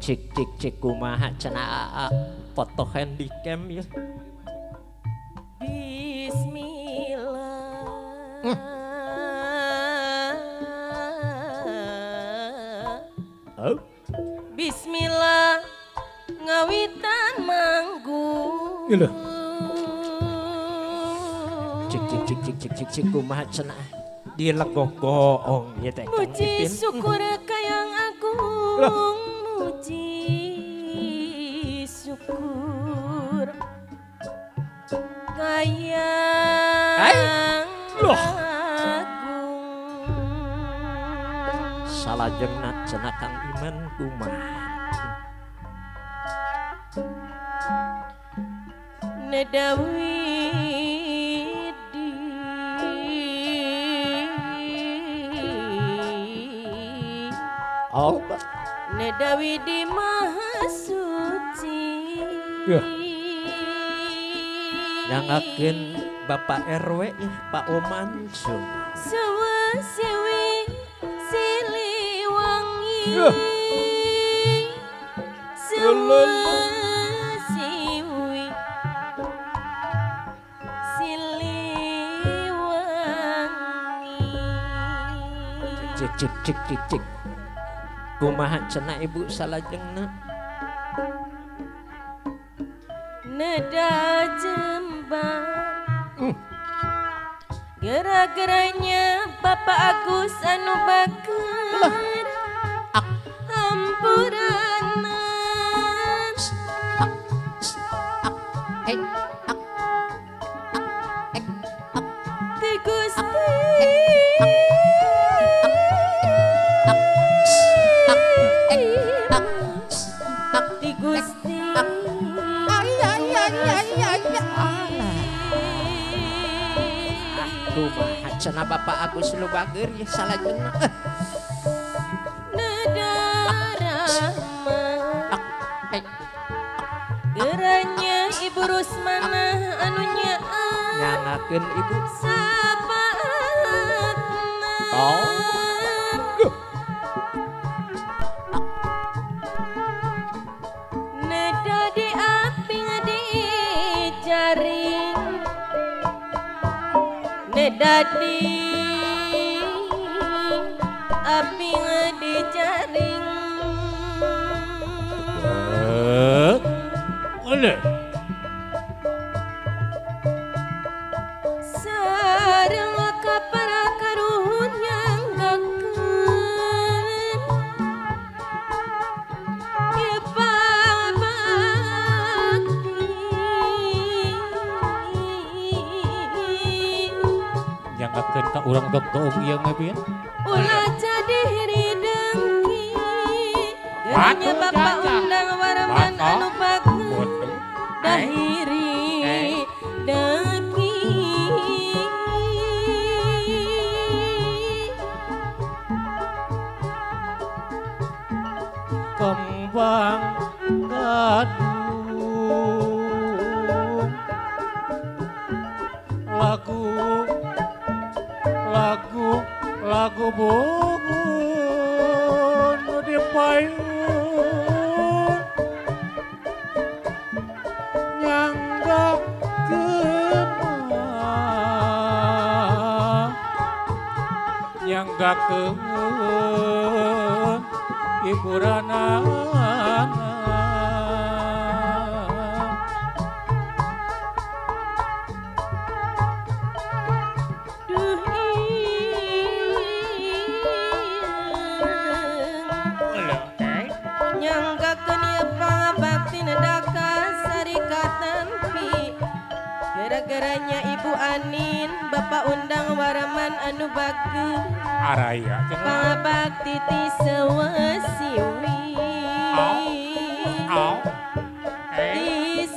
Cik kumaha cenah foto handycam ya. Bismillah. Oh. Bismillah ngawitan manggung. Iya. Cik kumaha cenah dilegogoong ya teh. Muji syukur kayang agung. Muji syukur kayang agung. Salajengna cenah Kang Iman kumaha. Nedawi Oh, Nedawi di Maha Suci. Ya. Nyangakeun Bapak RW ya Pak Oman Sum. Sawa siwi siliwangi. Ya. Sawa siwi siliwangi. Cik. Kumaha cenah Ibu salajengna? Neda jembar gara-garanya Bapak Agus anu bakar hampuranan Ti Gusti Ti Gusti Kumaha cenah Bapak Agus Lubager ya salajengna. Geranya Ibu Rusmana anu nyaang Nyangakeun Ibu. sapaatna. Oh. Neda di api di jaring. Neda di api di jaring. Oleh. Sareng kaparakaruhun yang gakeun ibabakti Nyangakeun ka urang gogong ieu mah pian. ulah jadi dengki geranya Bapak undang waraman anu bagus dahiri dengki Kembang gadung lagu bugun nu dipayung nyangga nyanggakeun hiburanana. duh nyanggakeun ieu pangabakti nedaka sarikatan pi gara-garanya Ibu Anin Bapak undang waraman anu bagus Araya cenah. pangabakti ti sewasiwi Au. ti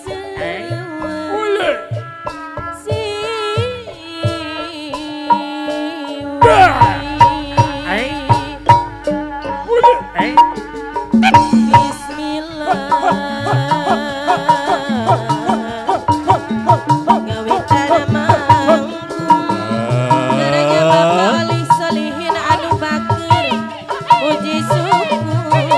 Ule. Puji syukur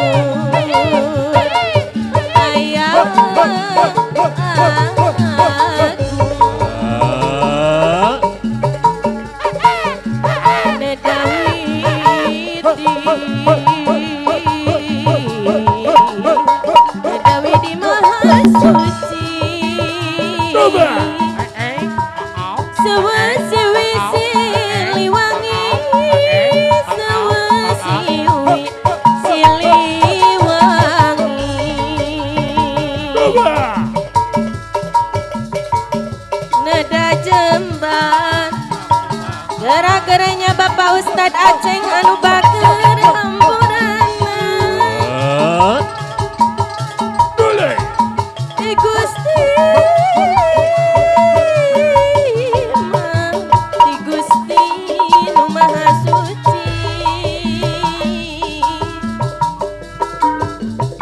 Ustad Aceng anu baker hamburana Boleh. Di Gusti Di Gusti nu maha suci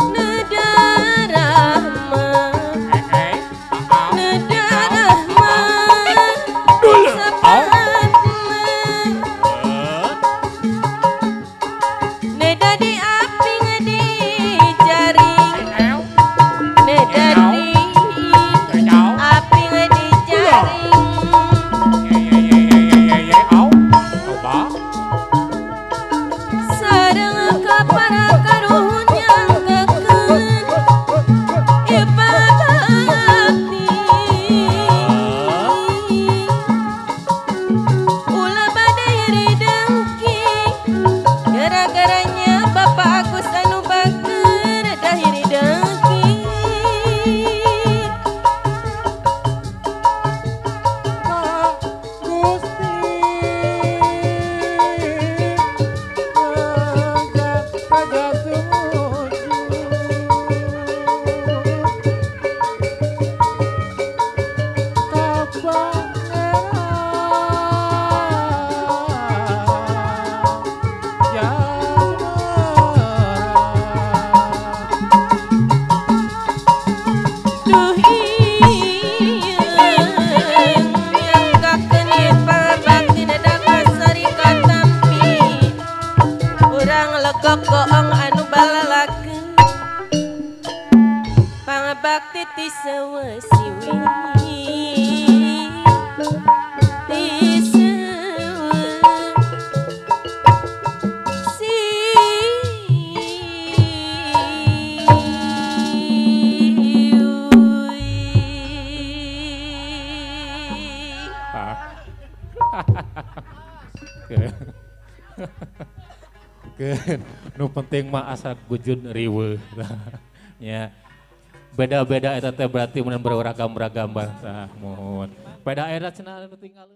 Neda rahmah Neda rahmah Sapaat Neda di api ngedi jaring Neda di api ngedi jaring Sareng kapara karuhun yang keken Ibadati Ulah badai ridengki Gara-garanya Bapak Agus anu baker dahiri dengki Duh ieun nyangkakeun ieu pangabakti dadak sari katampi urang legok goong anu balalakeun pangabakti ti seueuh ti Nu penting mah asa gujun riweuh. Ya. Beda-beda eta teh berarti mun beragam-ragam bangsa mohon. Beda era cenah anu tinggal